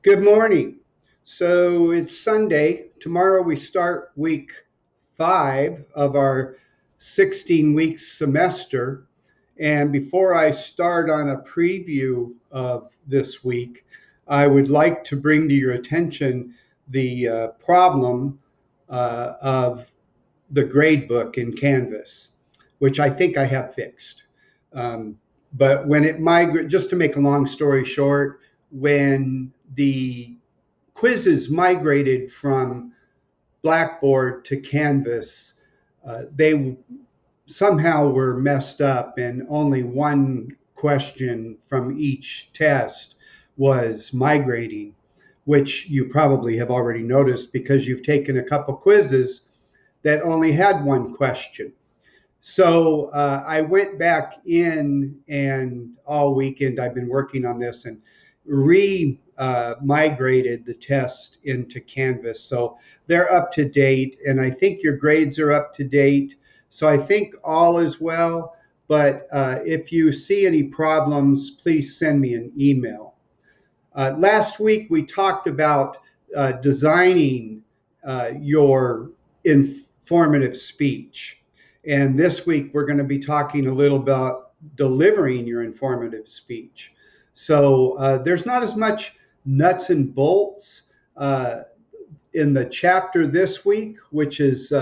Good morning. So it's Sunday. Tomorrow we start week 5 of our 16-week semester. And before I start on a preview of this week, I would like to bring to your attention the problem of the grade book in Canvas, which I think I have fixed. Um, but when it migrated, just to make a long story short, when the quizzes migrated from Blackboard to Canvas, they somehow were messed up, and only one question from each test was migrating, which you probably have already noticed because you've taken a couple quizzes that only had one question. So I went back in, and all weekend I've been working on this and migrated the test into Canvas. So they're up to date, and I think your grades are up to date. So I think all is well. But if you see any problems, please send me an email. Last week we talked about designing your informative speech. And this week, we're going to be talking a little about delivering your informative speech. So there's not as much nuts and bolts in the chapter this week, which is,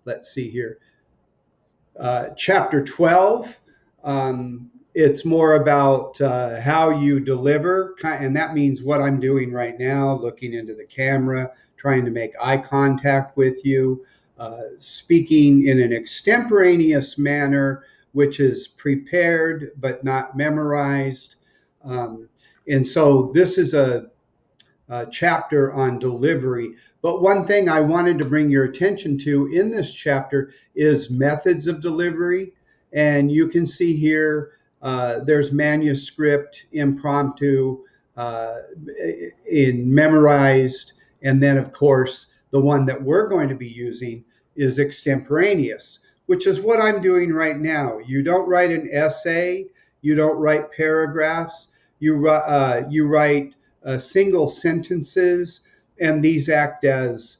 let's see here, chapter 12. It's more about how you deliver, and that means what I'm doing right now, looking into the camera, trying to make eye contact with you, speaking in an extemporaneous manner, which is prepared but not memorized. And so this is a chapter on delivery. But one thing I wanted to bring your attention to in this chapter is methods of delivery. And you can see here there's manuscript, impromptu, in memorized, and then of course the one that we're going to be using is extemporaneous, which is what I'm doing right now. You don't write an essay, you don't write paragraphs, you write single sentences, and these act as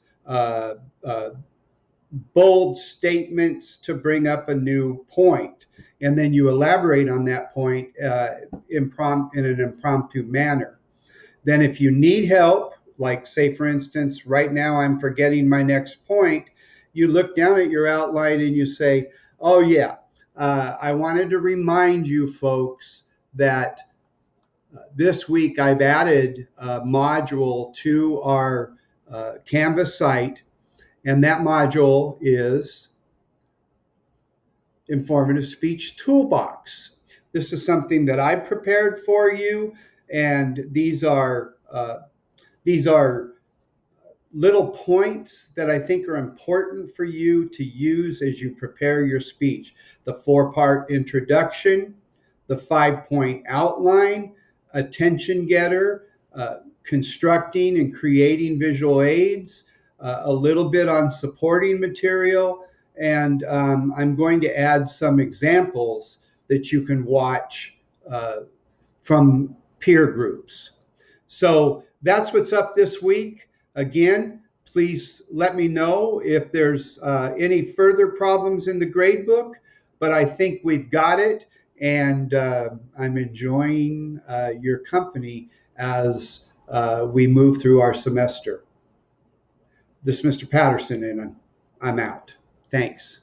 bold statements to bring up a new point. And then you elaborate on that point in an impromptu manner. Then if you need help, like say for instance, right now I'm forgetting my next point, you look down at your outline and you say, oh yeah, I wanted to remind you folks that this week I've added a module to our Canvas site, and that module is Informative Speech Toolbox. This is something that I prepared for you, and these are little points that I think are important for you to use as you prepare your speech. The 4-part introduction, the 5-point outline, attention getter, constructing and creating visual aids, a little bit on supporting material, and I'm going to add some examples that you can watch from peer groups. So that's what's up this week. Again, please let me know if there's any further problems in the gradebook, but I think we've got it, and I'm enjoying your company as we move through our semester. This is Mr. Patterson, and I'm out. Thanks.